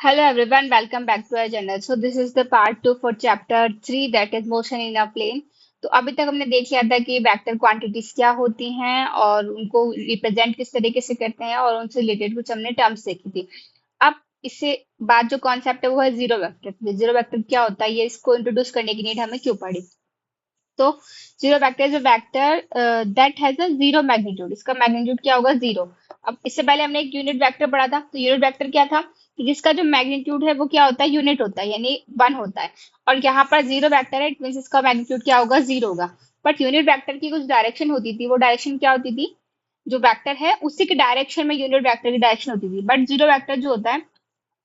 Hello everyone, welcome back to our channel. So this is the part 2 for chapter 3 that is motion in a plane. तो अभी तक हमने देख लिया था कि वेक्टर क्वांटिटीज क्या होती हैं और उनको रिप्रेजेंट किस तरीके से करते हैं और उनसे रिलेटेड कुछ हमने टर्म्स देखी थी। अब इससे बाद जो कॉन्सेप्ट है वो है जीरो वेक्टर। जीरो वेक्टर क्या होता है ये इसको इंट्रोड्यूस करने की नीड हमें क्यों पड़ी। तो zero vector is a vector that has a zero magnitude. इसका मैग्नीट्यूड क्या होगा जीरो। अब इससे पहले हमने एक यूनिट वेक्टर पढ़ा था। तो यूनिट वेक्टर क्या था कि जिसका जो मैग्नीट्यूड है वो क्या होता है यूनिट होता है यानी वन होता है। और यहाँ पर जीरो वेक्टर है इट मीन इसका मैग्नीट्यूड क्या होगा जीरो होगा। बट यूनिट वेक्टर की कुछ डायरेक्शन होती थी। वो डायरेक्शन क्या होती थी जो वेक्टर है उसी के डायरेक्शन में यूनिट वेक्टर की डायरेक्शन होती थी। बट जीरो वेक्टर जो होता है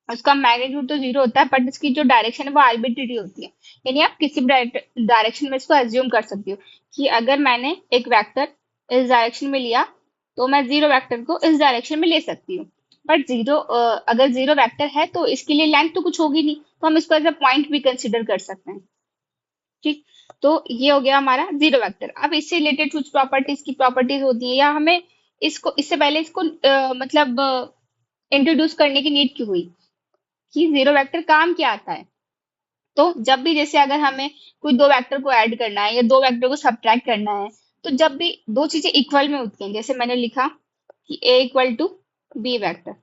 उसका मैग्नीट्यूड तो जीरो होता है बट इसकी जो डायरेक्शन है वो आर्बिट्रेरी होती है। यानी आप किसी भी डायरेक्शन में इसको एज्यूम कर सकते हो कि अगर मैंने एक वेक्टर इस डायरेक्शन में लिया तो मैं जीरो वेक्टर को इस डायरेक्शन में ले सकती हूँ। बट जीरो अगर जीरो वेक्टर है तो इसके लिए लेंथ तो कुछ होगी नहीं तो हम इसको एज अ पॉइंट भी कंसिडर कर सकते हैं। ठीक। तो ये हो गया हमारा जीरो वेक्टर। अब इससे रिलेटेड कुछ प्रॉपर्टीज की प्रॉपर्टीज होती है या हमें इसको इससे पहले इसको मतलब इंट्रोड्यूस करने की नीड क्यों हुई कि जीरो वेक्टर काम क्या आता है। तो जब भी जैसे अगर हमें कोई दो वेक्टर को ऐड करना है या दो वेक्टर को सब्ट्रैक्ट करना है तो जब भी दो चीजें इक्वल में होती हैं जैसे मैंने लिखा कि a equal to B vector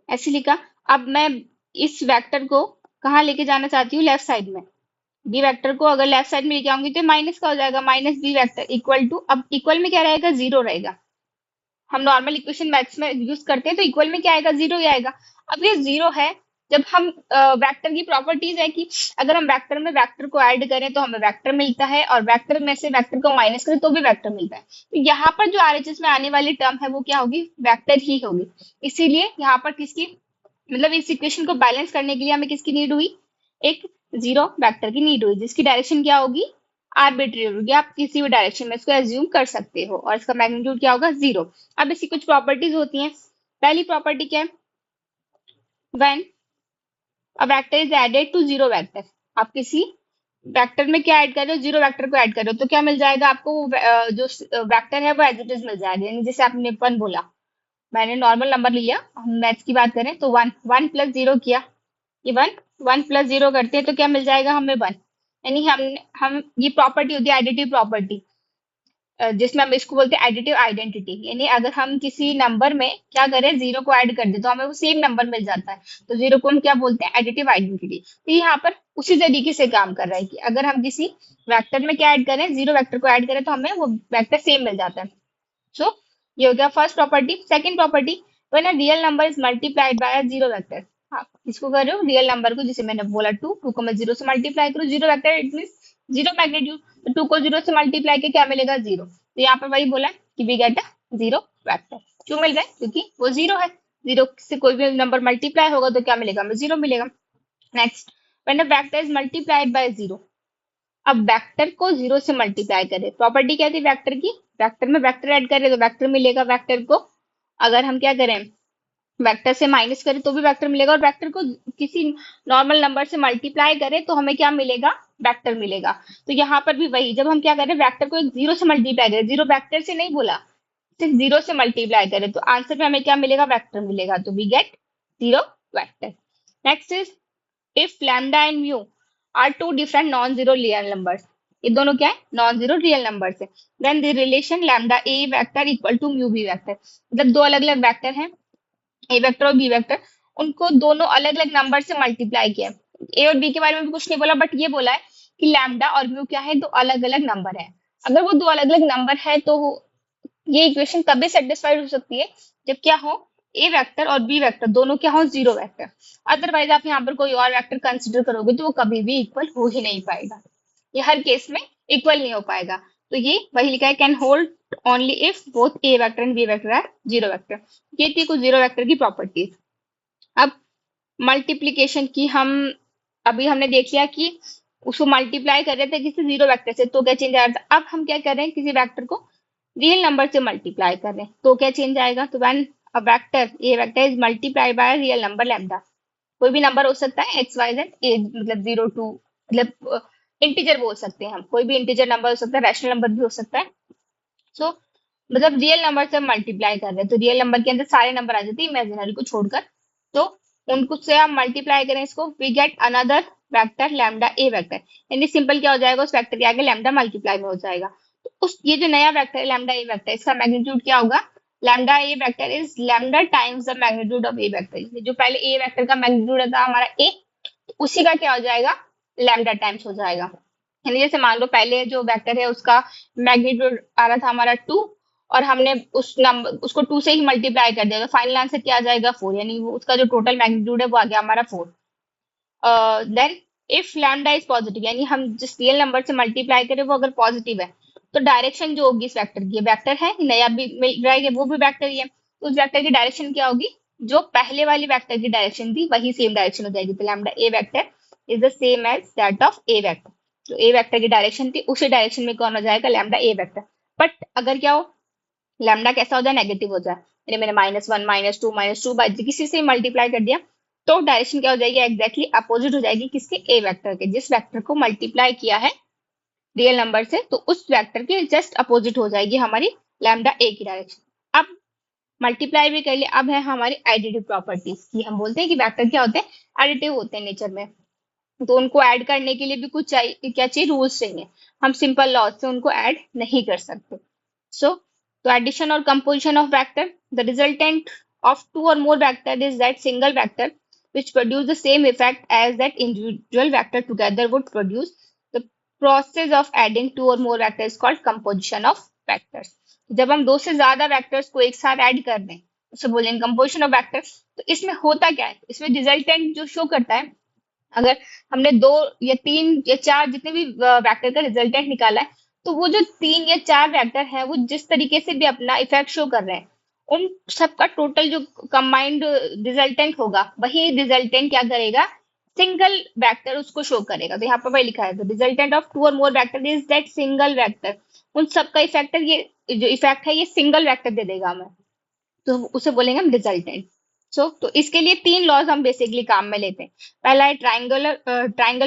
ऐसे लिखा। अब मैं इस वेक्टर को कहाँ लेके जाना चाहती हूँ लेफ्ट साइड में। बी वेक्टर को अगर लेफ्ट साइड में लेके आऊंगी तो माइनस का हो जाएगा minus B vector equal to अब इक्वल में क्या रहेगा जीरो रहेगा। हम नॉर्मल इक्वेशन मैथ्स में यूज करते हैं तो इक्वल में क्या आएगा जीरो ही आएगा। अब ये जीरो है जब हम वेक्टर की प्रॉपर्टीज है कि अगर हम वेक्टर में वेक्टर को ऐड करें तो हमें वेक्टर मिलता है और वेक्टर में से वेक्टर को माइनस करें तो भी वेक्टर मिलता है। तो यहाँ पर जो आरएचएस में आने वाली टर्म है वो क्या होगी वेक्टर ही होगी। इसीलिए यहाँ पर किसकी मतलब इस इक्वेशन को बैलेंस करने के लिए हमें किसकी नीड हुई एक जीरो वेक्टर की नीड हुई जिसकी डायरेक्शन क्या होगी आर्बिट्री होगी। आप किसी भी डायरेक्शन में इसको एज्यूम कर सकते हो और इसका मैग्नीट्यूड क्या होगा जीरो। अब इसकी कुछ प्रॉपर्टीज होती हैं। पहली प्रॉपर्टी क्या है when a vector is added to zero vector. आप किसी वेक्टर में क्या ऐड कर रहे हो जीरो वेक्टर को ऐड कर रहे हो तो क्या मिल जाएगा आपको जो वेक्टर है वो एज इट इज मिल जाएगा। यानी जैसे आपने वन बोला मैंने नॉर्मल नंबर लिया हम मैथ्स की बात करें तो वन वन प्लस जीरो किया ये वन वन प्लस जीरो करते हैं तो क्या मिल जाएगा हमें वन। यानी हम ये प्रॉपर्टी होती है एडिटिव प्रॉपर्टी जिसमें हम इसको बोलते हैं एडिटिव आइडेंटिटी। यानी अगर हम किसी नंबर में क्या करें जीरो को ऐड कर दे तो हमें वो सेम नंबर मिल जाता है। तो जीरो को हम क्या बोलते हैं एडिटिव आइडेंटिटी। तो यहाँ पर उसी तरीके से काम कर रहा है कि अगर हम किसी वेक्टर में क्या ऐड करें जीरो वेक्टर को ऐड करें तो हमें वो वेक्टर सेम मिल जाता है। सो ये हो गया first property. Second property when a real number is multiplied by a zero vector. हाँ किसको कर रहे हो रियल नंबर को जिसे मैंने बोला टू टू को मैं जीरो से मल्टीप्लाई करूँ zero vector it mean zero magnitude. तो टू को जीरो से मल्टीप्लाई के क्या मिलेगा जीरो। तो यहाँ पर वही बोला कि we get a zero vector. क्यों मिल रहा है क्योंकि वो जीरो है। जीरो से कोई भी नंबर मल्टीप्लाई होगा तो क्या मिलेगा हमें जीरो मिलेगा। Next when a vector is multiplied by zero. अब वेक्टर को जीरो से मल्टीप्लाई करें प्रॉपर्टी क्या थी वेक्टर की वेक्टर में वेक्टर ऐड करें तो वेक्टर मिलेगा वेक्टर को अगर हम क्या करें वेक्टर से माइनस करें तो भी वेक्टर मिलेगा और वेक्टर को किसी नॉर्मल नंबर से मल्टीप्लाई करें तो हमें क्या मिलेगा वेक्टर मिलेगा। तो यहाँ पर भी वही जब हम क्या करें वेक्टर को एक जीरो से मल्टीप्लाई करें जीरो वेक्टर से नहीं बोला सिर्फ जीरो से मल्टीप्लाई करें तो आंसर में हमें क्या मिलेगा वेक्टर मिलेगा। तो we get zero vector. Next is if lambda and mu are two different non-zero real numbers। ये दोनों क्या है नॉन जीरो रियल नंबर्स है। Then the relation lambda A vector equal to mu B vector. मतलब दो अलग अलग vector हैं ए वेक्टर और बी वेक्टर उनको दोनों अलग अलग नंबर से मल्टीप्लाई किया है। ए और बी के बारे में भी कुछ नहीं बोला बट ये बोला है कि लैम्डा और म्यू क्या है दो अलग अलग नंबर है। अगर वो दो अलग अलग नंबर है तो ये इक्वेशन तभी सेटिस्फाइड हो सकती है जब क्या हो ए वेक्टर और बी वेक्टर दोनों क्या हो जीरो वेक्टर। अदरवाइज आप यहाँ पर कोई और वेक्टर कंसिडर करोगे तो वो कभी भी इक्वल हो ही नहीं पाएगा। ये हर केस में इक्वल नहीं हो पाएगा। तो ये वही लिखा है can hold only if both A vector and B vector are zero vector. ये थी कुछ जीरो वेक्टर की प्रॉपर्टीज। अब मल्टीप्लीकेशन की हम अभी हमने देख लिया कि उसको मल्टीप्लाई कर रहे थे किसी जीरो वेक्टर से तो क्या चेंज आ रहा था। अब हम क्या कर रहे हैं किसी वेक्टर को रियल नंबर से मल्टीप्लाई कर रहे हैं तो क्या चेंज आएगा। तो when a vector A vector is multiplied by real number lambda कोई भी नंबर हो सकता है एक्स वाई जेड ए मतलब जीरो टू मतलब इंटीजर बोल सकते हैं हम कोई भी इंटीजर नंबर हो सकता है रैशनल नंबर भी हो सकता है। सो मतलब रियल नंबर से मल्टीप्लाई कर रहे हैं तो रियल नंबर के अंदर सारे नंबर आ जाते हैं इमेजिनरी को छोड़कर। तो उनको से हम मल्टीप्लाई करें इसको, we get another vector lambda A vector, यानी सिंपल क्या हो जाएगा, उस वेक्टर के आगे लैम्डा मल्टीप्लाई में हो जाएगा। तो उस ये जो नया वेक्टर है लैम्डा ए वेक्टर, इसका मैग्नीट्यूड क्या होगा, lambda A vector is lambda times the magnitude of A vector. जो पहले ए वेक्टर का मैग्नीट्यूड था हमारा ए, तो उसी का क्या हो जाएगा, लैम्डा टाइम्स हो जाएगा। यानी जैसे मान लो पहले जो वेक्टर है उसका मैग्नीट्यूड आ रहा था हमारा 2, और हमने उस नंबर उसको 2 से ही मल्टीप्लाई कर दिया, तो फाइनल आंसर क्या आ जाएगा 4, यानी उसका जो टोटल मैग्नीट्यूड है वो आ गया हमारा 4। Then if lambda is positive, यानी हम जिस रियल नंबर से मल्टीप्लाई करें वो अगर पॉजिटिव है, तो डायरेक्शन जो होगी इस वेक्टर की, वेक्टर है नया भी मिल रहा है वो भी वेक्टर ही है, तो उस वेक्टर की डायरेक्शन क्या होगी, जो पहले वाली वेक्टर की डायरेक्शन थी वही सेम डायरेक्शन हो जाएगी। तो lambda A vector is the same as that of A vector, जो ए वेक्टर की डायरेक्शन थी उसी डायरेक्शन में कौन हो जाएगा, लैम्डा ए वेक्टर। बट अगर क्या हो, लैम्डा कैसा हो जाए, नेगेटिव हो जाए, यानी मैंने -1 -2 बाई किसी से मल्टीप्लाई कर दिया, तो डायरेक्शन क्या हो जाएगी, एग्जैक्टली अपोजिट हो जाएगी किसके, ए वेक्टर के। जिस वेक्टर को मल्टीप्लाई किया है रियल नंबर से, तो उस वेक्टर के जस्ट अपोजिट हो जाएगी हमारी लैम्डा ए की डायरेक्शन। अब मल्टीप्लाई भी कर लिया, अब है हमारी एडिटिव प्रॉपर्टीज की। हम बोलते हैं कि वेक्टर क्या होते हैं, एडिटिव होते हैं नेचर में, तो उनको ऐड करने के लिए भी कुछ चाहिए, क्या चाहिए, रूल्स चाहिए। हम सिंपल लॉ से उनको ऐड नहीं कर सकते। सो तो addition or composition of vector, the resultant of two or more vector is that single vector which produce the same effect as that individual vector together would produce. The process of adding two or more vectors is called composition of vectors. जब हम दो से ज्यादा vectors को एक साथ add कर दें उसे बोलेंगे कंपोजिशन ऑफ वेक्टर्स। तो इसमें होता क्या है, इसमें रिजल्टेंट जो शो करता है, अगर हमने 2 या 3 या 4 जितने भी वेक्टर का रिजल्टेंट निकाला है, तो वो जो 3 या 4 वेक्टर है वो जिस तरीके से भी अपना इफेक्ट शो कर रहे हैं, उन सबका टोटल जो कंबाइंड रिजल्टेंट होगा वही रिजल्टेंट क्या करेगा, सिंगल वेक्टर उसको शो करेगा। तो यहाँ पर वही लिखा है, तो रिजल्टेंट ऑफ टू और more vector is that single vector, उन सबका इफेक्टर ये जो इफेक्ट है ये सिंगल वेक्टर दे देगा हमें, तो उसे बोलेंगे हम रिजल्टेंट। तो इसके लिए 3 लॉज हम बेसिकली काम में लेते हैं। पहला है triangle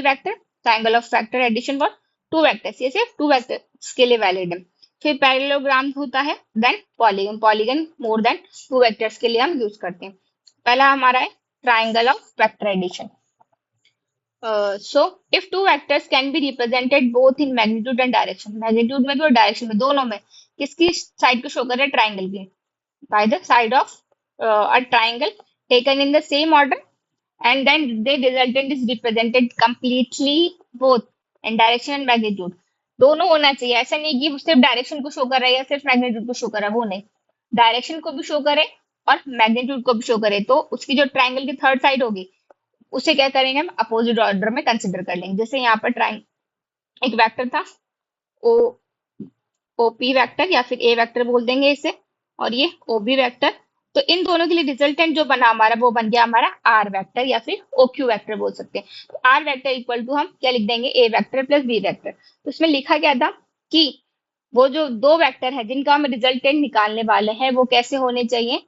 vector, triangle of vector addition for 2 vectors, ये सिर्फ 2 वेक्टर्स के लिए वैलिड है। फिर पैरेललोग्राम होता है, then polygon, polygon more than 2 vectors के लिए हम यूज करते हैं। पहला हमारा है triangle of vector addition. So if two vectors can be represented both in magnitude and direction, magnitude में भी और डायरेक्शन में, दोनों में, किसकी साइड को शो कर रहा है, ट्राइंगल की, by the side of a triangle taken in the same order, and then the resultant is represented completely both in direction and magnitude, दोनों होना चाहिए। ऐसा नहीं कि सिर्फ डायरेक्शन को शो कर रहा है या सिर्फ मैग्नीट्यूड को शो कर रहा है, वो नहीं, डायरेक्शन को भी शो करे और मैग्नीट्यूड को भी शो करे। तो उसकी जो ट्राइंगल की थर्ड साइड होगी उसे क्या करेंगे, हम अपोजिट ऑर्डर में कंसिडर कर लेंगे। जैसे यहाँ पर एक वेक्टर था ओ ओपी वेक्टर, या फिर ए वेक्टर बोल देंगे इसे, और ये ओबी वेक्टर। तो इन दोनों के लिए रिजल्टेंट जो बना हमारा वो बन गया हमारा आर वेक्टर, या फिर ओक्यू वेक्टर बोल सकते हैं। तो आर वेक्टर इक्वल टू हम क्या लिख देंगे, ए वेक्टर प्लस बी वेक्टर। तो इसमें लिखा क्या था कि वो जो 2 वेक्टर है जिनका हम रिजल्टेंट निकालने वाले हैं वो कैसे होने चाहिए,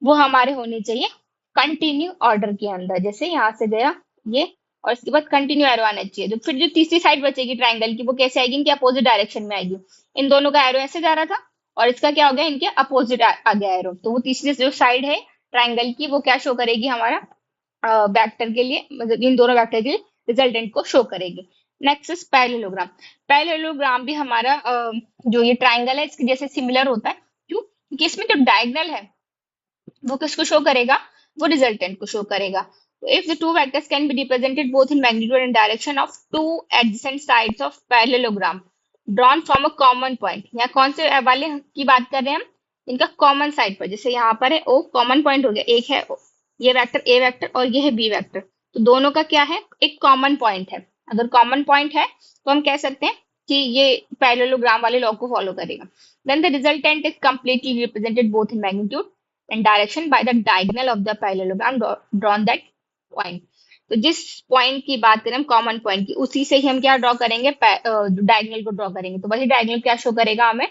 वो हमारे होने चाहिए कंटिन्यू ऑर्डर के अंदर। जैसे यहाँ से गया ये, और इसके बाद कंटिन्यू एरो आना चाहिए। तो फिर जो तीसरी साइड बचेगी ट्राइंगल की, वो कैसे आएगी, इनके अपोजिट डायरेक्शन में आएगी। इन दोनों का एरो ऐसे जा रहा था और इसका क्या हो गया, इनके अपोजिट आ गया एरो। तो वो तीसरी जो साइड है ट्राइंगल की वो क्या शो करेगी, हमारा वेक्टर के लिए, मतलब इन दोनों वेक्टर के लिए रिजल्टेंट को शो करेगी। Next is parallelogram. पैरेललोग्राम भी हमारा जो ये ट्राइंगल है इसके जैसे सिमिलर होता है। क्यों, क्योंकि इसमें जो डायगनल है वो किसको शो करेगा, वो रिजल्टेंट को शो करेगा। तो if the two vectors can be represented both in magnitude and direction of two adjacent sides of parallelogram drawn from a common point, यहाँ कौन से वाले की बात कर रहे हैं हम, इनका कॉमन साइड पर। जैसे यहाँ पर है ओ, कॉमन पॉइंट हो गया, एक है ये वेक्टर ए वेक्टर और ये है बी वेक्टर, तो दोनों का क्या है, एक कॉमन पॉइंट है। अगर कॉमन पॉइंट है तो हम कह सकते हैं कि ये पैरेललोग्राम वाले लॉ को फॉलो करेगा। Then the resultant is completely represented both in magnitude and direction by the diagonal of the parallelogram drawn that point। तो जिस पॉइंट की बात करें हम कॉमन पॉइंट की, उसी से ही हम क्या ड्रॉ करेंगे, डायगोनल को ड्रॉ करेंगे। तो वही डायगोनल क्या शो करेगा हमें,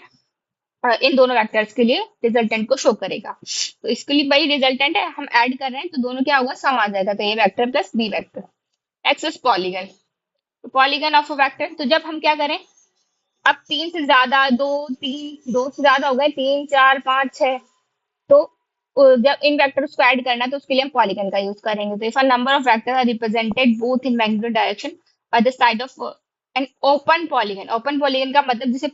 इन दोनों वेक्टर्स के लिए रिजल्टेंट को शो करेगा। तो इसके लिए वही रिजल्टेंट है, हम ऐड कर रहे हैं तो दोनों क्या होगा, सम आ जाएगा। तो A vector plus B vector. Next is polygon. तो पॉलीगन ऑफ अ वेक्टर, तो जब हम क्या करें, अब 3 से ज्यादा, 2 3 2 से ज्यादा हो गए, 3 4 5 6, तो जब इन वेक्टर्स को ऐड करना है तो उसके लिए हम पॉलीगन का यूज करेंगे। तो if a number of vectors are represented both in magnitude direction by the side of an open polygon का मतलब जैसे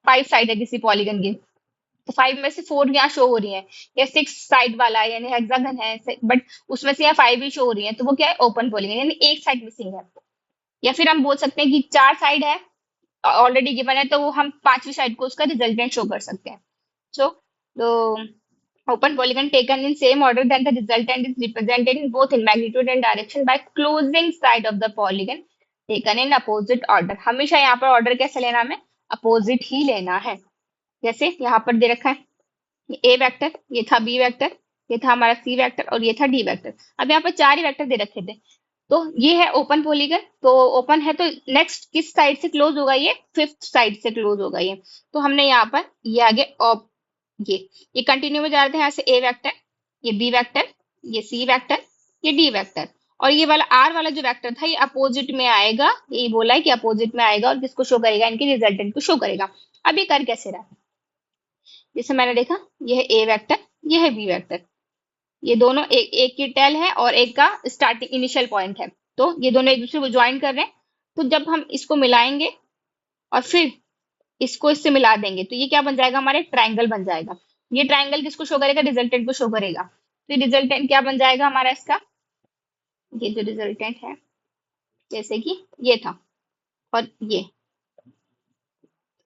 5 साइड है किसी पॉलीगन की, तो 5 में से 4 यहाँ शो हो रही है, या 6 साइड वाला है यानी हेक्सागन है, बट उसमें से यहाँ 5 ही शो हो रही है, तो वो क्या है, ओपन पॉलीगन, यानी एक साइड मिसिंग है। या फिर हम बोल सकते हैं कि 4 साइड है ऑलरेडी गिवन है, तो वो हम 5वीं साइड को उसका रिजल्टेंट शो कर सकते हैं। सो open polygon taken in same order, then the resultant is represented in both in magnitude and direction by closing side of the polygon taken in opposite order। हमेशा यहाँ पर ऑर्डर कैसे लेना है, हमें अपोजिट ही लेना है। जैसे यहाँ पर दे रखा है ए वेक्टर, ये था बी वेक्टर, ये था हमारा सी वेक्टर और ये था डी वेक्टर। अब यहाँ पर 4 ही वेक्टर दे रखे थे, तो ये है ओपन पॉलीगन, तो ओपन है तो नेक्स्ट किस साइड से क्लोज होगा, ये 5th साइड से क्लोज होगा ये। तो हमने यहाँ पर ये आगे ये कंटिन्यू में जा रहे थे यहाँ से ए वेक्टर, ये बी वेक्टर, ये सी वेक्टर, ये डी वेक्टर, और ये वाला आर वाला जो वेक्टर था ये अपोजिट में आएगा, ये बोला है कि अपोजिट में आएगा और किसको शो करेगा, इनके रिजल्टेंट को शो करेगा। अब ये कर कैसे रहा है, जैसे मैंने देखा ये है ए वेक्टर, ये है बी वेक्टर, ये दोनों एक की टेल है और एक का स्टार्टिंग इनिशियल पॉइंट है, तो ये दोनों एक दूसरे को ज्वाइन कर रहे हैं। तो जब हम इसको मिलाएंगे और फिर इसको इससे मिला देंगे तो ये क्या बन जाएगा, हमारे ट्राइंगल बन जाएगा। ये ट्राइंगल किसको शो करेगा, रिजल्टेंट को शो करेगा। तो ये रिजल्टेंट क्या बन जाएगा हमारा इसका, ये जो रिजल्टेंट है जैसे कि ये था और ये,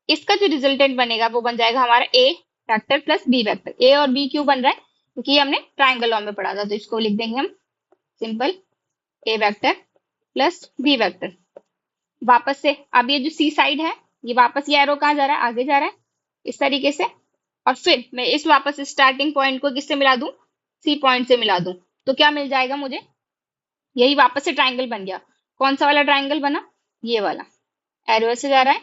इसका जो रिजल्टेंट बनेगा वो बन जाएगा हमारा ए वेक्टर प्लस बी वेक्टर। ए और बी क्यों बन रहा है, क्योंकि ये हमने ट्राइंगल लॉ में पढ़ा था, तो इसको लिख देंगे हम सिंपल ए वेक्टर प्लस बी वेक्टर। वापस से अब ये जो सी साइड है, ये वापस ये एरो कहाँ जा रहा है, आगे जा रहा है इस तरीके से, और फिर मैं इस वापस स्टार्टिंग पॉइंट को किससे मिला दूं, सी पॉइंट से मिला दूं, तो क्या मिल जाएगा मुझे, यही वापस से ट्राइंगल बन गया। कौन सा वाला ट्राइंगल बना, ये वाला, एरो ऐसे जा रहा है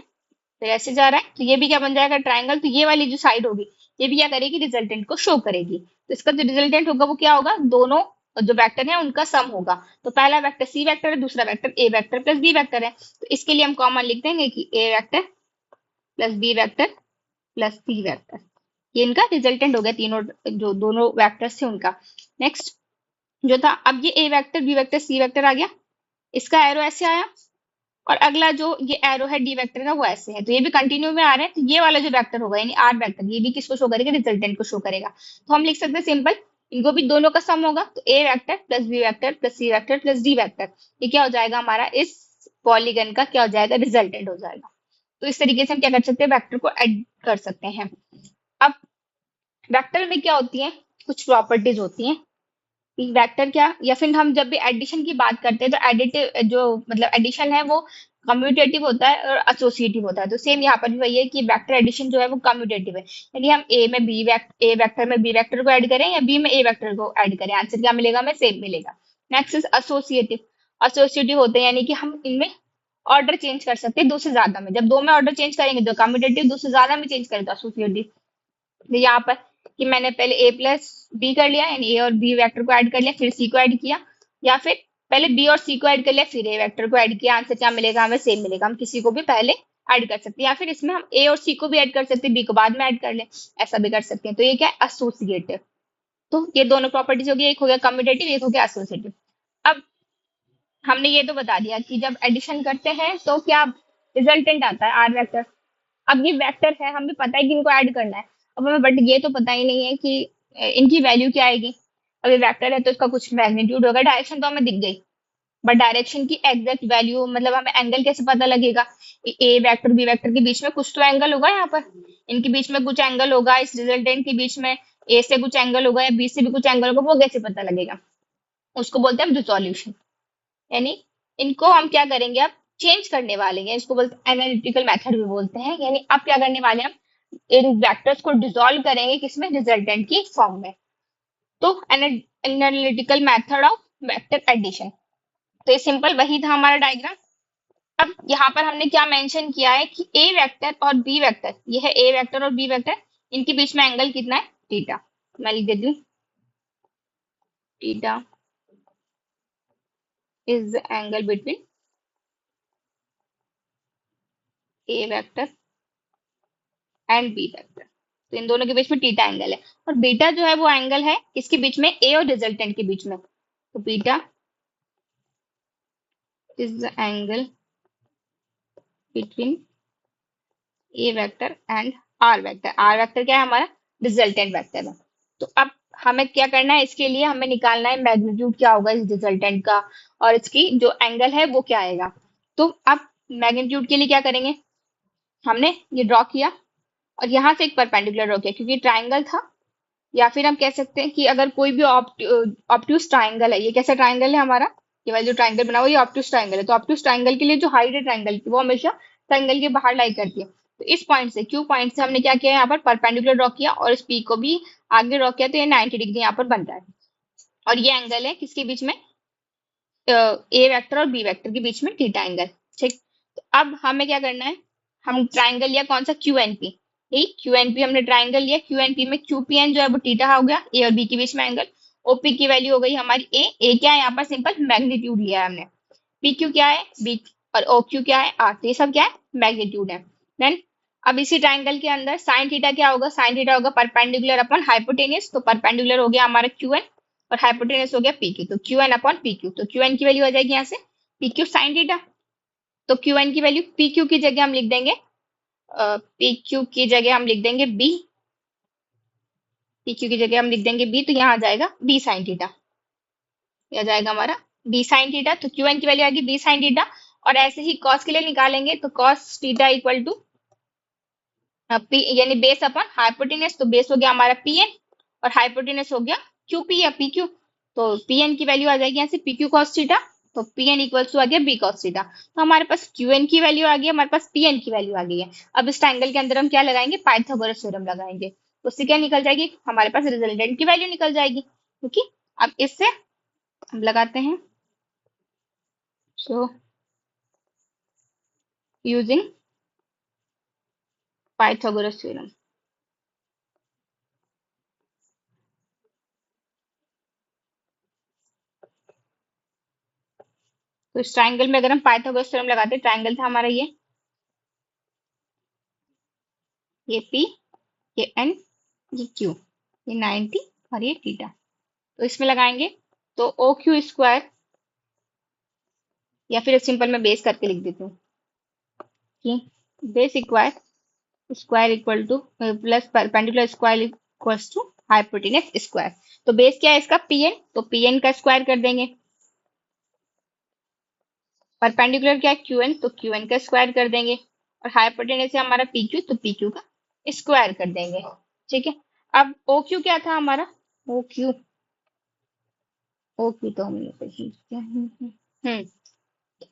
फिर ऐसे जा रहा है, तो ये भी क्या बन जाएगा, ट्राइंगल। तो ये वाली जो साइड होगी ये भी क्या करेगी, रिजल्टेंट को शो करेगी। तो इसका जो रिजल्टेंट होगा वो क्या होगा, दोनों जो वेक्टर है उनका सम होगा। तो पहला वेक्टर सी वेक्टर है, दूसरा vector A vector plus B vector है, तो इसके लिए हम कॉमन लिख देंगे कि A vector plus B vector plus C vector, ये इनका रिजल्टेंट हो गया, तीनों जो दोनों वेक्टर्स थे उनका। नेक्स्ट जो था, अब ये A vector B vector C vector आ गया, इसका एरो ऐसे आया, और अगला जो ये एरो है डी वेक्टर का वो ऐसे है, तो ये भी कंटिन्यू में आ रहे हैं। तो ये वाला जो वेक्टर होगा यानी आर वेक्टर, ये भी किसको शो करेगा, रिजल्टेंट को शो करेगा। तो हम लिख सकते हैं सिंपल, इनको भी दोनों का सम होगा, तो A vector plus B vector plus C vector plus D vector, ये क्या हो जाएगा हमारा, इस पॉलीगन का क्या हो जाएगा, रिजल्टेंट हो जाएगा। तो इस तरीके से हम क्या कर सकते हैं, वेक्टर को ऐड कर सकते हैं। अब वेक्टर में क्या होती है, कुछ प्रॉपर्टीज होती हैं। वेक्टर क्या, या फिर हम जब भी एडिशन की बात करते हैं तो एडिटिव जो मतलब एडिशन है वो कम्यूटेटिव होता है और एसोसिएटिव होता है। तो सेम यहाँ पर भी वही है कि वेक्टर एडिशन जो है वो कम्यूटेटिव है, यानी हम ए वेक्टर में बी वेक्टर को ऐड करें या बी में ए वेक्टर को ऐड करें, आंसर क्या मिलेगा, हमें सेम मिलेगा। नेक्स्ट इज एसोसिएटिव, एसोसिएटिव होते हैं यानी कि हम इनमें ऑर्डर चेंज कर सकते हैं दो से ज्यादा में, जब दो में ऑर्डर चेंज करेंगे तो कम्यूटेटिव, दो से ज्यादा में चेंज करें तो एसोसिएटिव। तो यहाँ पर कि मैंने पहले ए प्लस बी कर लिया, यानी ए और बी वेक्टर को ऐड कर लिया, फिर सी को ऐड किया, या फिर पहले बी और सी को ऐड कर लिया फिर ए वेक्टर को ऐड किया, आंसर क्या मिलेगा, हमें सेम मिलेगा। हम किसी को भी पहले ऐड कर सकते हैं, या फिर इसमें हम ए और सी को भी ऐड कर सकते हैं, बी को बाद में ऐड कर ले, ऐसा भी कर सकते हैं। तो ये क्या है, एसोसिएटिव। तो ये दोनों प्रॉपर्टीज हो गई, एक हो गया कम्यूटेटिव, एक हो गया एसोसिएटिव। अब हमने ये तो बता दिया कि जब एडिशन करते हैं तो क्या रिजल्टेंट आता है आर वेक्टर। अब ये वेक्टर है, हमें पता है कि इनको ऐड करना है, अब हमें बट ये तो पता ही नहीं है कि इनकी वैल्यू क्या आएगी। अब ये वेक्टर है तो इसका कुछ मैग्नीट्यूड होगा, डायरेक्शन तो हमें दिख गई, बट डायरेक्शन की एग्जैक्ट वैल्यू मतलब हमें एंगल कैसे पता लगेगा, ए वेक्टर बी वेक्टर के बीच में कुछ तो एंगल होगा, यहाँ पर इनके बीच में कुछ एंगल होगा, इस रिजल्टेंट के बीच में ए से कुछ एंगल होगा या बी से भी कुछ एंगल होगा, वो कैसे पता लगेगा, उसको बोलते हैं रिजोल्यूशन। यानी इनको हम क्या करेंगे, अब चेंज करने वाले हैं, इसको बोलते हैं एनालिटिकल मेथड भी बोलते हैं। यानी अब क्या करने वाले हैं, हम इन वेक्टर्स को डिसॉल्व करेंगे किसमें, रिजल्टेंट की फॉर्म में। तो analytical method of vector addition, तो ये सिंपल वही था हमारा डायग्राम। अब यहाँ पर हमने क्या मेंशन किया है कि ए वेक्टर और बी वेक्टर, ये है ए वेक्टर और बी वेक्टर, इनके बीच में एंगल कितना है, थीटा। मैं लिख देती हूँ, theta is the angle between A vector and B vector. तो इन दोनों के बीच में थीटा एंगल है। और बीटा जो है वो एंगल है किसके बीच में, ए और रिजल्टेंट के बीच में। तो beta is the angle between A vector and R vector. R vector क्या है हमारा, रिजल्टेंट वेक्टर है। तो अब हमें क्या करना है, इसके लिए हमें निकालना है मैग्नीट्यूड क्या होगा इस रिजल्टेंट का, और इसकी जो एंगल है वो क्या आएगा। तो अब मैग्नीट्यूड के लिए क्या करेंगे, हमने ये ड्रॉ किया और यहाँ से एक परपेंडिकुलर ड्रॉ किया क्योंकि ट्राइंगल था, या फिर हम कह सकते हैं कि अगर कोई भी ऑब्ट्यूज ट्राइंगल है, ये कैसा ट्राइंगल है हमारा, ये वाला जो ट्राइंगल बना हुआ ये ऑब्ट्यूज ट्राइंगल है। तो ऑब्ट्यूज ट्राइंगल के लिए जो हाइट है ट्राइंगल की वो हमेशा ट्राइंगल के बाहर लाई करती है। तो इस पॉइंट से, क्यू पॉइंट से हमने क्या किया, यहाँ पर परपेंडिकुलर ड्रॉ किया और इस पी को भी आगे ड्रॉ किया, तो ये 90 डिग्री यहाँ पर बनता है। और ये एंगल है किसके बीच में, ए वेक्टर और बी वेक्टर के बीच में, थीटा एंगल। ठीक, तो अब हमें क्या करना है, हम ट्राइंगल लिया कौन सा, क्यू एन पी। ठीक, क्यू एन पी हमने ट्राइंगल लिया, क्यू एन पी में क्यू पी एन जो है वो थीटा हो गया, ए और बी के बीच में एंगल। ओपी की वैल्यू हो गई हमारी ए क्या है यहाँ पर, सिंपल मैग्नीट्यूड लिया है हमने। पी क्यू क्या है, बी, और ओ क्यू क्या है, आर। तो ये सब क्या है, मैग्नीट्यूड है। देन अब इसी ट्राइंगल के अंदर साइन थीटा क्या होगा, साइन थीटा होगा परपेंडिकुलर अपॉन हाइपोटेनियस। तो परपेंडिकुलर हो गया हमारा क्यू एन और हाइपोटेनस हो गया पी क्यू। तो Q N upon P Q, तो क्यू एन की वैल्यू आ जाएगी यहाँ से पी क्यू साइन थीटा। तो क्यू एन की वैल्यू पी क्यू की जगह हम लिख देंगे, पी क्यू की जगह हम लिख देंगे बी, पी क्यू की जगह हम लिख देंगे बी। तो यहाँ आ जाएगा बी साइन थीटा, यह आ जाएगा हमारा बी साइन थीटा। तो क्यू एन की वैल्यू आएगी बी साइन थीटा। और ऐसे ही कॉस के लिए निकालेंगे, तो cos theta equal to P, यानी बेस अपॉन हाइपोटेनस। तो बेस हो गया हमारा पी एन और हाइपोटेनस हो गया क्यू पी या पी क्यू। तो पी एन की वैल्यू आ जाएगी यहाँ से पी क्यू कॉस थीटा। तो पी एन इक्वल्स टू आ गया बी कॉस थीटा। तो हमारे पास क्यू एन की वैल्यू आ गई, हमारे पास पी एन की वैल्यू आ गई है। अब इस ट्रायंगल के अंदर हम क्या लगाएंगे, पाइथागोरस थ्योरम लगाएंगे। तो उससे क्या निकल जाएगी, हमारे पास रिजल्टेंट की वैल्यू निकल जाएगी। क्योंकि अब इससे हम लगाते हैं, सो यूजिंग पाइथागोरस थ्योरम। तो इस ट्राइंगल में अगर हम पाइथागोरस थ्योरम लगाते हैं, ट्राइंगल था हमारा ये पी, ये एन, ये क्यू, ये 90 और ये थीटा। तो इसमें लगाएंगे तो ओ क्यू स्क्वायर, या फिर सिंपल मैं बेस करके लिख देती हूँ कि base square, square equal to plus perpendicular square equals to hypotenuse square. तो बेस क्या है इसका, पीएन, तो पीएन का स्क्वायर कर देंगे। परपेंडिकुलर क्या है, क्यूएन, तो क्यूएन का स्क्वायर कर देंगे। और हाइपोटेनस है हमारा पीक्यू, तो पीक्यू का स्क्वायर कर देंगे। ठीक है, अब ओ क्यू क्या था हमारा, ओ क्यू, ओ क्यू तो हमने सही किया।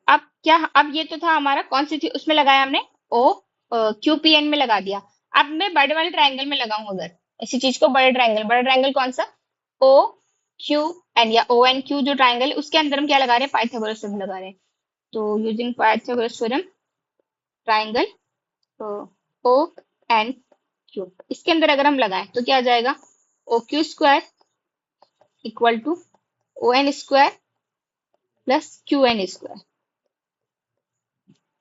अब क्या, अब ये तो था हमारा कौन सी थी, उसमें लगाया हमने ओ क्यू पी एन में लगा दिया। अब मैं बड़े वाले ट्रायंगल में लगाऊं अगर इसी चीज को, बड़े ट्रायंगल, बड़ा ट्रायंगल कौन सा, ओ क्यू एन या ओ एन क्यू जो ट्रायंगल है उसके अंदर हम क्या लगा रहे हैं, पाइथागोरस थ्योरम लगा रहे हैं। तो यूजिंग पाइथागोरस थ्योरम ट्रायंगल, तो ओ एन क्यू, इसके अंदर अगर हम लगाएं तो क्या आ जाएगा, O Q square equal to O N square plus Q N square.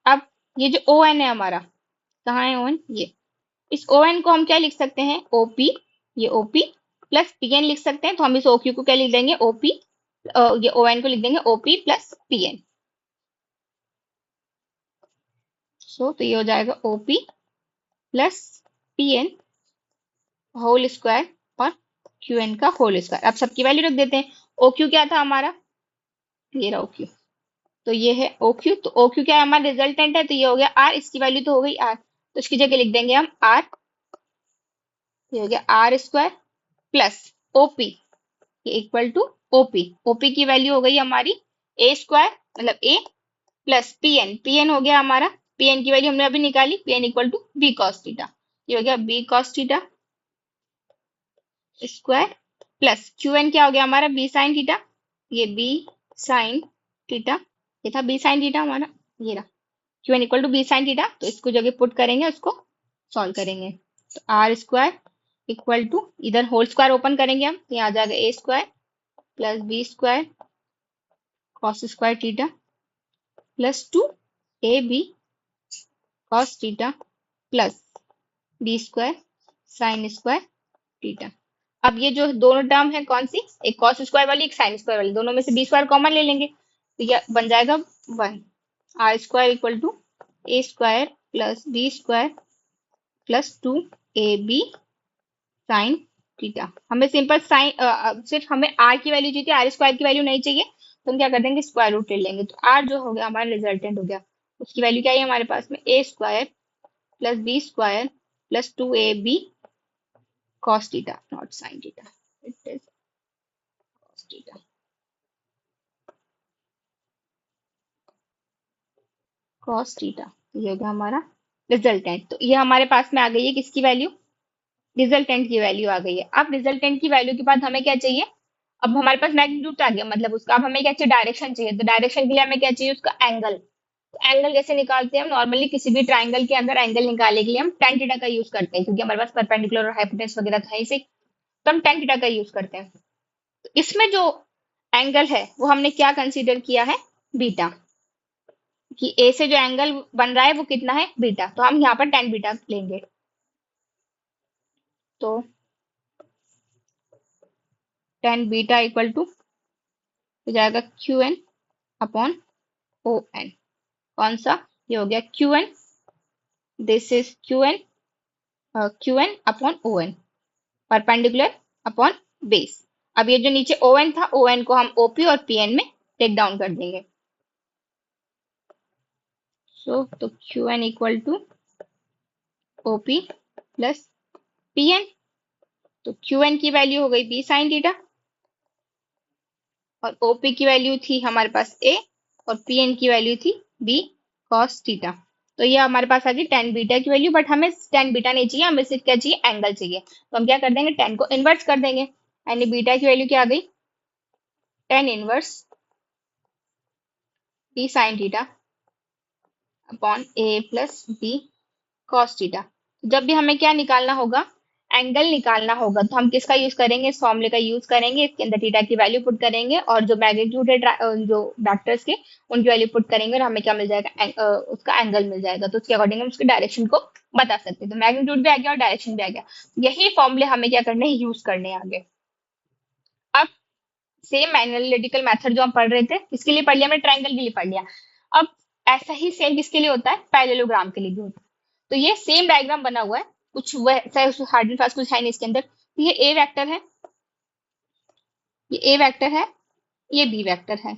अब ये जो ओ एन है हमारा, कहाँ है ओ एन, ये, इस ओ एन को हम क्या लिख सकते हैं, ओपी, ये ओपी प्लस पी एन लिख सकते हैं। तो हम इस ओ क्यू को क्या लिख देंगे, ओपी, ये ओ एन को लिख देंगे OP plus P N. So तो ये हो जाएगा OP plus P N whole square और क्यू एन का होल स्क्वायर। अब सबकी वैल्यू रख देते हैं। ओ क्यू क्या था हमारा, ये रहा ओ क्यू, तो ये है ओ क्यू। तो ओ क्यू क्या है हमारा, रिजल्टेंट है, तो ये हो गया आर, इसकी वैल्यू तो हो गई आर, तो इसकी जगह लिख देंगे हम आर, ये हो गया आर स्क्वायर प्लस ओपी, ये इक्वल टू ओपी, ओपी की वैल्यू हो गई हमारी ए स्क्वायर, मतलब A plus P N, P N हो गया हमारा, पी एन की वैल्यू हमने अभी निकाली, P N equal to B cos theta, ये हो गया B cos theta square plus Q N क्या हो गया हमारा, बी साइन थीटा, ये बी साइन थीटा, ये था बी साइन थीटा हमारा, ये रहा Q N equal to B sine theta. तो इसको जगह पुट करेंगे, उसको सॉल्व करेंगे। तो आर स्क्वायर इक्वल टू, इधर होल स्क्वायर ओपन करेंगे हम, तो यहाँ आ जाएगा ए square plus B square cos square theta plus two A B cos theta plus B square sine square theta. अब ये जो दोनों टर्म है कौन सी, एक कॉस स्क्वायर वाली एक साइन स्क्वायर वाली, दोनों में से बी स्क्वायर कॉमन ले लेंगे तो ये बन जाएगा 1। R square equal to A square plus B square plus 2ab sine theta. हमें सिंपल साइन सिर्फ हमें आर की वैल्यू चाहिए, आर स्क्वायर की वैल्यू नहीं चाहिए, तो हम क्या कर देंगे स्क्वायर रूट ले लेंगे। तो आर जो हो गया हमारा रिजल्टेंट हो गया, उसकी वैल्यू क्या है हमारे पास में, A square plus B square plus 2ab cos theta not sine theta, it is cos theta. cos theta ये हो गया हमारा रिजल्टेंट। तो ये हमारे पास में आ गई है किसकी वैल्यू, रिजल्टेंट की वैल्यू आ गई है। अब रिजल्टेंट की वैल्यू के बाद हमें क्या चाहिए, अब हमारे पास मैग्नीट्यूड आ गया, मतलब उसका अब हमें क्या चाहिए, डायरेक्शन चाहिए। तो डायरेक्शन के लिए हमें क्या चाहिए, उसका एंगल। तो एंगल कैसे निकालते हैं हम, नॉर्मली किसी भी ट्राइंगल के अंदर एंगल निकालने के लिए हम tan थीटा का यूज करते हैं, क्योंकि हमारे पास परपेंडिकुलर और हाइपोटेन्यूस वगैरह था ही से, तो हम tan थीटा का यूज करते हैं। तो इसमें जो एंगल है वो हमने क्या कंसीडर किया है, बीटा, कि ए से जो एंगल बन रहा है वो कितना है, बीटा। तो हम यहाँ पर tan बीटा लेंगे। तो tan बीटा इक्वल टू हो जाएगा Q N upon O N. कौन सा, ये हो गया Q N, this is Q N upon O N, perpendicular upon base. अब ये जो नीचे ओ एन था, ओ एन को हम ओपी और पी एन में टेक डाउन कर देंगे। तो Q N equal to OP plus P N. तो क्यू एन की वैल्यू हो गई बी साइन थीटा, और ओपी की वैल्यू थी हमारे पास ए, और पी एन की वैल्यू थी बी कॉस थीटा। तो ये हमारे पास आ गई tan बीटा की वैल्यू, बट हमें tan बीटा नहीं चाहिए, हमें सिर्फ क्या चाहिए, एंगल चाहिए। तो हम क्या कर देंगे, tan को इन्वर्स कर देंगे, यानी बीटा की वैल्यू क्या आ गई, tan inverse B sine theta upon A plus B cos theta. जब भी हमें क्या निकालना होगा, एंगल निकालना होगा, तो हम किसका यूज करेंगे, इस फॉर्मूले का यूज करेंगे। इसके अंदर थीटा की वैल्यू पुट करेंगे और जो मैग्नीट्यूड है जो वेक्टर्स के उनकी वैल्यू पुट करेंगे, और हमें क्या मिल जाएगा, उसका एंगल मिल जाएगा। तो उसके अकॉर्डिंग हम उसके डायरेक्शन को बता सकते हैं। तो मैग्नीट्यूड भी आ गया और डायरेक्शन भी आ गया। यही फॉर्मूले हमें क्या करने हैं, यूज करने हैं आगे। अब सेम एनालिटिकल मेथड जो हम पढ़ रहे थे, किसके लिए पढ़ लिया हमने, ट्राइंगल के लिए पढ़ लिया। अब ऐसा ही सेम किसके लिए होता है, पैरेललोग्राम के लिए भी होता है। तो ये सेम डायग्राम बना हुआ है, कुछ हार्ड एंड फास्ट कुछ है नहीं इसके अंदर। तो ये ए वेक्टर है, ये ए वेक्टर है, ये बी वेक्टर है।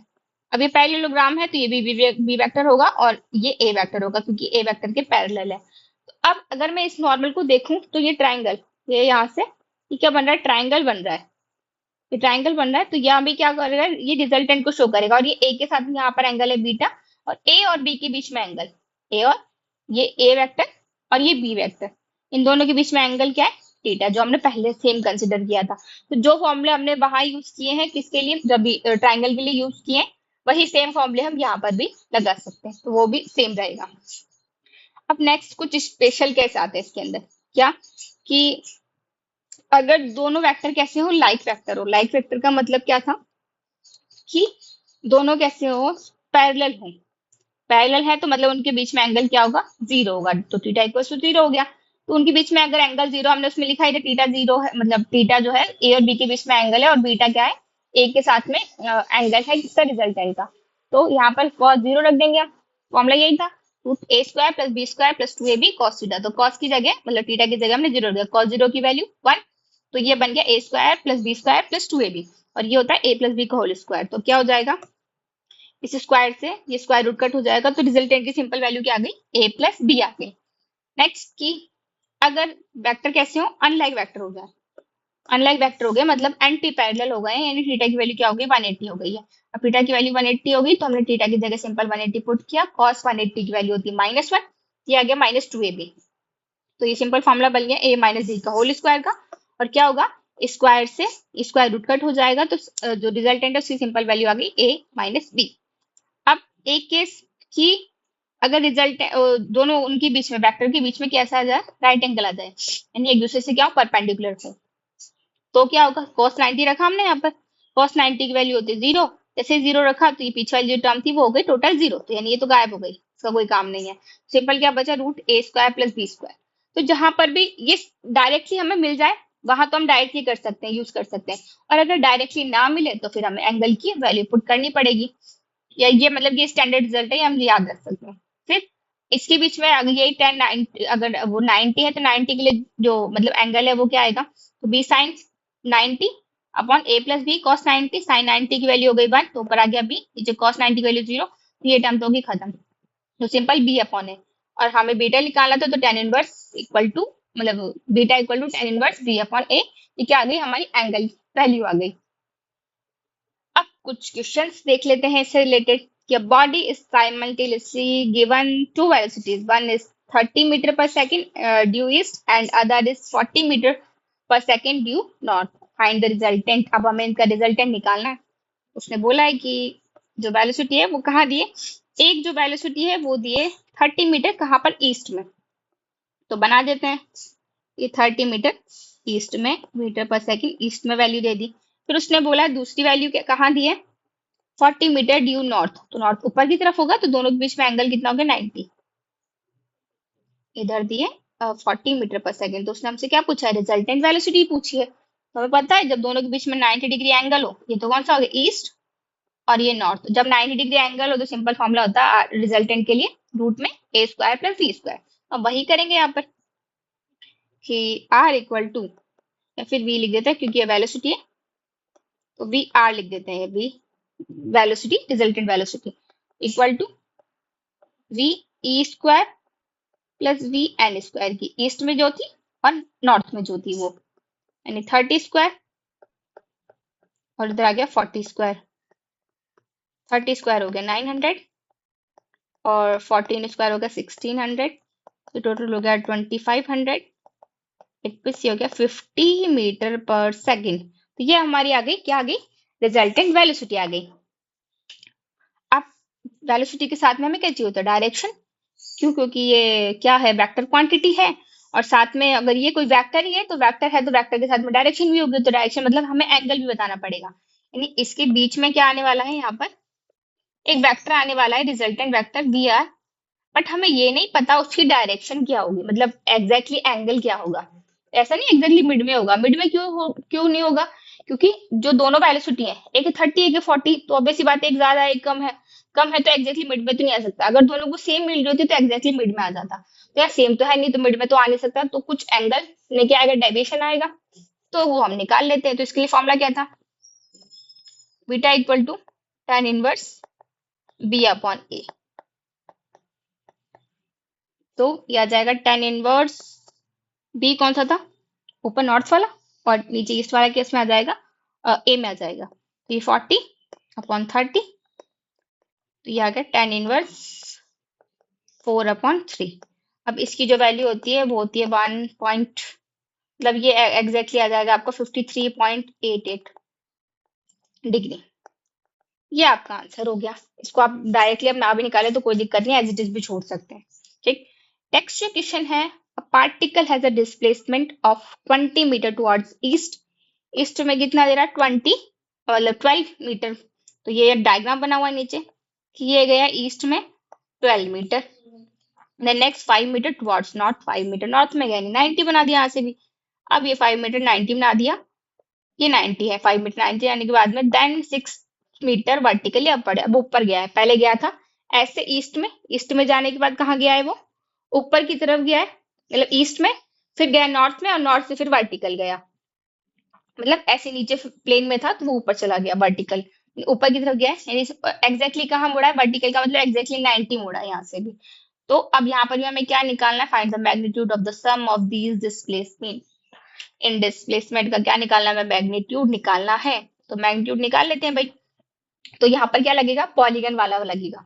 अब ये पैरेललोग्राम है तो ये बी वेक्टर होगा और ये ए वेक्टर होगा, क्योंकि ए वेक्टर के पैरेलल है। तो अब अगर मैं इस नॉर्मल को देखूं तो ये ट्राइंगल, ये यहाँ से ये क्या बन रहा है, ट्राइंगल बन रहा है, ये ट्राइंगल बन रहा है। तो यहाँ भी क्या करेगा, ये रिजल्टेंट को शो करेगा, और ये ए के साथ यहाँ पर एंगल है बीटा, और ए और बी के बीच में एंगल, ए और ये ए वेक्टर और ये बी वेक्टर, इन दोनों के बीच में एंगल क्या है, थीटा, जो हमने पहले सेम कंसिडर किया था। तो जो फॉर्मूले हमने वहां यूज किए हैं किसके लिए, जब भी ट्राइंगल के लिए यूज किए हैं, वही सेम फॉर्मूले हम यहाँ पर भी लगा सकते हैं, तो वो भी सेम रहेगा। अब नेक्स्ट कुछ स्पेशल केस आते हैं इसके अंदर, क्या कि अगर दोनों वेक्टर कैसे हो, लाइक वेक्टर हो। लाइक वेक्टर का मतलब क्या था, कि दोनों कैसे हो, पैरेलल हो। पैरेलल है तो मतलब उनके बीच में एंगल क्या होगा, जीरो होगा। तो थीटा इक्वल टू जीरो हो गया। तो उनके बीच में अगर एंगल जीरो, हमने उसमें लिखा है थीटा जीरो है, मतलब थीटा जो है ए और बी के बीच में एंगल है, और बीटा क्या है, ए के साथ में एंगल है किसका, रिजल्टेंट का। तो यहाँ पर cos जीरो रख देंगे हम, फॉर्मूला यही था, root A square plus B square plus 2ab cos theta. तो cos की जगह मतलब थीटा की जगह हमने जीरो रख दिया, cos जीरो की वैल्यू 1। तो ये बन गया A square plus B square plus 2ab, और ये होता है ए प्लस बी का होल स्क्वायर। तो क्या हो जाएगा, इस स्क्वायर से ये स्क्वायर रूट कट हो जाएगा, तो रिजल्टेंट की सिंपल वैल्यू क्या आ गई, ए प्लस बी आ गई। नेक्स्ट की अगर वेक्टर कैसे हो, अनलाइक वेक्टर हो जाए, अनलाइक वेक्टर हो गए मतलब एंटी पैरेलल हो गए, यानी थीटा की वैल्यू क्या हो गई, 180 हो गई है। अब थीटा की वैल्यू 180 हो गई, तो हमने थीटा की जगह सिंपल 180 पुट किया, cos 180 की वैल्यू होती है -1, ये आ गया -2ab। तो ये सिंपल फॉर्मूला बन गया a माइनस बी का होल स्क्वायर का, और क्या होगा, स्क्वायर से स्क्वायर रूट कट हो जाएगा, तो जो रिजल्टेंट है उसकी सिंपल वैल्यू आ गई a माइनस बी। अब एक केस की अगर रिजल्ट दोनों उनके बीच में वेक्टर के बीच में कैसा आ जाए, राइट एंगल आ जाए, यानी एक दूसरे से क्या हो, परपेंडिकुलर हो, तो क्या होगा, cos 90 रखा हमने यहाँ पर, cos 90 की वैल्यू होती है जीरो। जैसे जीरो रखा तो ये पीछे वाली जो टर्म थी वो हो गई टोटल जीरो, तो यानी ये तो गायब हो गई, इसका कोई काम नहीं है। सिंपल क्या बचा, root A square plus B square. तो जहां पर भी ये डायरेक्टली हमें मिल जाए वहां तो हम डायरेक्टली कर सकते हैं, यूज कर सकते हैं। और अगर डायरेक्टली ना मिले तो फिर हमें एंगल की वैल्यू पुट करनी पड़ेगी। या ये मतलब ये स्टैंडर्ड रिजल्ट है, ये हम याद रख सकते हैं। फिर इसके बीच में अगर यही 10 90, अगर वो 90 है तो 90 के लिए जो मतलब एंगल है वो क्या आएगा, तो B sign 90 upon A plus B cos 90। Sign 90 की वैल्यू हो गई 1 तो ऊपर आ गया बी, नीचे कॉस 90 की वैल्यू 0, तो ये टर्म तो होगी खत्म। तो सिंपल बी अपॉन ए। और हमें बीटा निकालना था तो टेन इनवर्स इक्वल टू मतलब beta equal to tan inverse B upon A. ये क्या आ गई, हमारी एंगल वैल्यू आ गई। अब कुछ क्वेश्चंस देख लेते हैं इससे रिलेटेड कि body is simultaneously given two velocities, one is 30 metre per second due east and other is 40 metre per second due north. Find the resultant. अब हमें इनका रिजल्टेंट निकालना है। उसने बोला है कि जो वेलोसिटी है वो कहाँ दिए, एक जो वेलोसिटी है वो दिए 30 मीटर कहाँ पर, ईस्ट में। तो बना देते हैं, ये 30 मीटर ईस्ट में, मीटर पर सेकंड ईस्ट में वैल्यू दे दी। फिर उसने बोला दूसरी वैल्यू कहाँ दी है, 40 मीटर ड्यू नॉर्थ। तो नॉर्थ ऊपर की तरफ होगा तो दोनों के बीच में एंगल कितना हो गया, 90। इधर दिए 40 मीटर पर सेकंड। तो उसने हमसे क्या पूछा है, रिजल्टेंट वेलोसिटी पूछी है। तो हमें पता है जब दोनों के बीच में 90 डिग्री एंगल हो, ये तो कौन सा हो गया, ईस्ट, और ये नॉर्थ। जब 90 डिग्री एंगल हो तो सिंपल फॉर्मूला होता है रिजल्टेंट के लिए, रूट में A square plus B square. अब वही करेंगे यहाँ पर कि आर इक्वल टू, या फिर वी लिख देते हैं क्योंकि ये वेलोसिटी है तो वी आर लिख देते हैं, V velocity resultant velocity equal to V E square plus V N square की, ईस्ट में जो थी और नॉर्थ में जो थी वो, यानी 30 स्क्वायर और इधर आ गया 40 स्क्वायर। 30 स्क्वायर हो गया 900 और 14 स्क्वायर हो गया 1600, तो टोटल हो गया 2500। एक पे सी हो गया 50 मीटर पर सेकंड। तो ये हमारी आ गई, क्या आ गई, रिजल्टेंट वेलोसिटी आ गई। अब वेलोसिटी के साथ में हमें क्या चाहिए होता है, डायरेक्शन। क्यों, क्योंकि ये क्या है, वेक्टर क्वांटिटी है, और साथ में अगर ये कोई वेक्टर ही है तो वेक्टर है तो वेक्टर के साथ में डायरेक्शन भी होगी। तो डायरेक्शन मतलब हमें एंगल भी बताना पड़ेगा। यानी इसके बीच में क्या आने वाला है, यहाँ पर एक वेक्टर आने वाला है, resultant vector V R. But हमें ये नहीं पता उसकी डायरेक्शन क्या होगी, मतलब एग्जैक्टली एंगल क्या होगा। ऐसा नहीं एग्जैक्टली मिड में होगा, मिड में क्यों नहीं होगा, क्योंकि जो दोनों वेलोसिटी है, एक 30 एक 40, तो ऑब्वियस सी बात है एक ज्यादा है एक कम है। कम है तो एग्जैक्टली मिड में तो नहीं आ सकता। अगर दोनों को सेम मिल रही होती तो एग्जैक्टली मिड में आ जाता। तो यार सेम तो है नहीं तो मिड में तो आ नहीं सकता, तो कुछ एंगल में क्या आएगा, डेविएशन आएगा। तो वो हम निकाल लेते हैं। तो इसके लिए फॉर्मूला क्या था, beta equal to tan inverse B upon A. तो ये आ जाएगा tan इनवर्स बी, कौन सा था, ऊपर नॉर्थ वाला, और नीचे ईस्ट वाला केस में आ जाएगा, ए में आ जाएगा। तो ये 40 अपॉन 30, तो ये आ गया tan इनवर्स 4 अपॉन 3। अब इसकी जो वैल्यू होती है वो होती है 1 पॉइंट, मतलब ये एग्जैक्टली आ जाएगा आपको 53.88 डिग्री। ये आपका आंसर हो गया। इसको आप डायरेक्टली अब ना भी निकाले तो कोई दिक्कत नहीं, एज इट इज भी छोड़ सकते हैं। ठीक, नेक्स्ट क्वेश्चन है, a particle has a displacement of 20 metre towards east. East में कितना दे रहा है, 20 मतलब 12 मीटर। तो ये डायग्राम बना हुआ है नीचे कि ये गया ईस्ट में 12 metre, then next 5 metre towards north, 5 metre north में गया, 90 बना दिया यहाँ से भी। अब ये 5 मीटर 90 बना दिया, ये 90 है, 5 मीटर 90 आने के बाद में देन 6 मीटर वर्टिकली अपवर्ड, अब ऊपर गया है। पहले गया था ऐसे ईस्ट में, ईस्ट में जाने के बाद कहाँ गया है, वो ऊपर की तरफ गया है, मतलब ईस्ट में, फिर गया नॉर्थ में, और नॉर्थ से फिर वर्टिकल गया, मतलब ऐसे नीचे प्लेन में था तो वो ऊपर चला गया वर्टिकल, ऊपर की तरफ गया है। यानी एग्जैक्टली कहाँ मुड़ा है, वर्टिकल का मतलब एग्जैक्टली 90 मुड़ा है यहाँ से भी। तो अब यहाँ पर भी हमें क्या निकालना है, find the magnitude of the sum of these displacement. इन डिस्प्लेसमेंट का क्या निकालना है, मैग्नीट्यूड निकालना है। तो मैग्नीट्यूड निकाल लेते हैं भाई। तो यहाँ पर क्या लगेगा, पॉलीगन वाला लगेगा।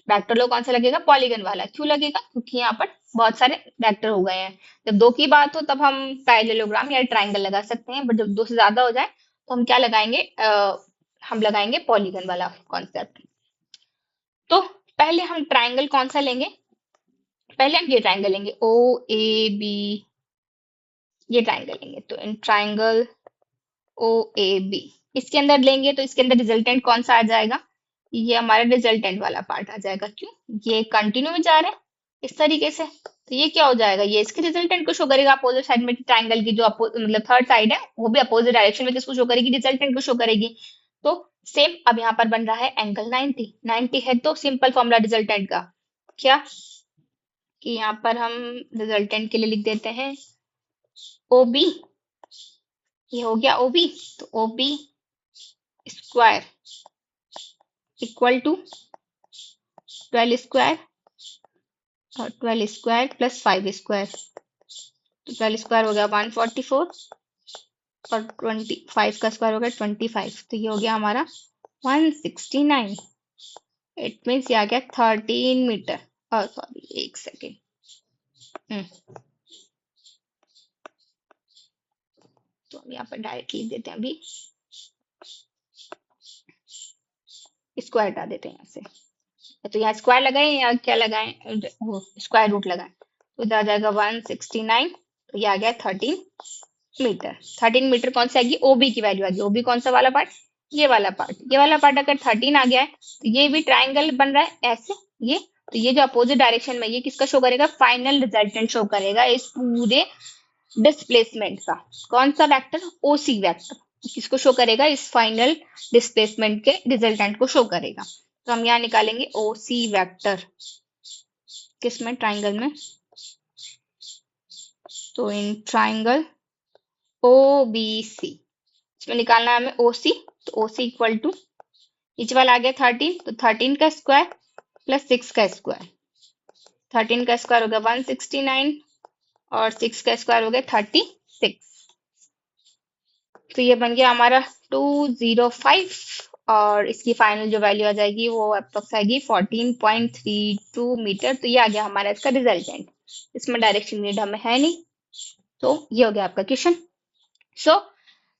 वेक्टर लो कौन सा लगेगा, पॉलीगन वाला। क्यों लगेगा, क्योंकि यहाँ पर बहुत सारे वेक्टर हो गए हैं। जब दो की बात हो तब हम पैरेललोग्राम या ट्राइंगल लगा सकते हैं, बट जब दो से ज्यादा हो जाए तो हम क्या लगाएंगे, हम लगाएंगे पॉलीगन वाला कॉन्सेप्ट। तो पहले हम ट्राइंगल कौन सा लेंगे, पहले हम ये ट्राइंगल लेंगे ओ ए बी, ये ट्राइंगल लेंगे। तो in triangle O A B, इसके अंदर लेंगे तो इसके अंदर रिजल्टेंट कौन सा आ जाएगा, ये हमारा रिजल्टेंट वाला पार्ट आ जाएगा। क्यों, ये कंटिन्यू में जा रहे हैं इस तरीके से, तो ये क्या हो जाएगा, ये इसके रिजल्टेंट को शो करेगा अपोजिट साइड में, ट्राइंगल की जो मतलब थर्ड साइड है वो भी अपोजिट डायरेक्शन में किसको शो करेगी, रिजल्टेंट को शो करेगी। तो सेम अब यहाँ पर बन रहा है एंगल 90, 90 है तो सिंपल फॉर्मूला रिजल्टेंट का क्या, कि यहाँ पर हम रिजल्टेंट के लिए लिख देते हैं ओ बी, ये हो गया ओ बी, तो O B square equal to 12 square और 12 स्क्वायर प्लस 5 स्क्वायर, तो 12 स्क्वायर हो गया 144 और 25 का स्क्वायर हो गया 25, तो ये हो गया हमारा 169। इट मीन्स ये आ गया 13 मीटर, और सॉरी एक सेकेंड, तो हम यहाँ पर डायरेक्ट लिख देते हैं, अभी स्क्वायर हटा देते हैं यहाँ से, तो यहाँ स्क्वायर लगाएं या क्या लगाएं, वो स्क्वायर रूट लगाएं, तो इधर आ जाएगा 169, तो ये आ गया 13 मीटर। 13 मीटर कौन सी आएगी, ओबी की वैल्यू आएगी, ओबी कौन सा वाला पार्ट, ये वाला पार्ट, ये वाला पार्ट अगर 13 आ गया है तो ये भी ट्राइंगल बन रहा है ऐसे, ये तो ये जो अपोजिट डायरेक्शन में, ये किसका शो करेगा, फाइनल रिजल्टेंट शो करेगा इस पूरे डिस्प्लेसमेंट का, कौन सा वेक्टर, ओसी वेक्टर, किसको शो करेगा, इस फाइनल डिस्प्लेसमेंट के रिजल्टेंट को शो करेगा। तो हम यहाँ निकालेंगे ओसी वेक्टर, किसमें, ट्राइंगल में, तो in triangle O B C, इसमें निकालना है हमें ओसी, तो ओसी इक्वल टू नीचे वाला आ गया 13, तो 13 का स्क्वायर प्लस 6 का स्क्वायर, 13 का स्क्वायर हो गया 169 और 6 का स्क्वायर हो गया 36, तो ये बन गया हमारा 205, और इसकी फाइनल जो वैल्यू आ जाएगी वो अप्रोक्स आएगी 14.32 मीटर, तो ये आ गया हमारा इसका रिजल्टेंट, इसमें डायरेक्शन नीड हमें है नहीं, तो ये हो गया आपका क्वेश्चन। सो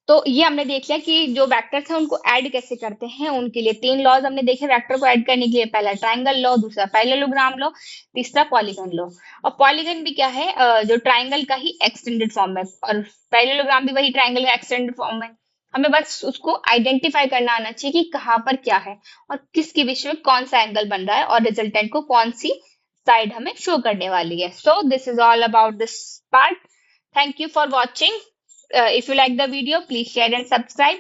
तो ये हमने देख लिया कि जो वेक्टर्स हैं उनको ऐड कैसे करते हैं, उनके लिए 3 लॉज हमने देखे वेक्टर को ऐड करने के लिए, पहला ट्राइंगल लॉ, दूसरा पैरेललोग्राम लॉ, तीसरा पॉलीगन लॉ। और पॉलीगन भी क्या है, जो ट्राइंगल का ही एक्सटेंडेड फॉर्म है, और पैरेललोग्राम भी वही ट्राइंगल का एक्सटेंडेड फॉर्म है, हमें बस उसको आइडेंटिफाई करना आना चाहिए कि कहाँ पर क्या है और किसके बीच में कौन सा एंगल बन रहा है और रिजल्टेंट को कौन सी साइड हमें शो करने वाली है। So this is all about this part. Thank you for watching. If you like the video, please share and subscribe.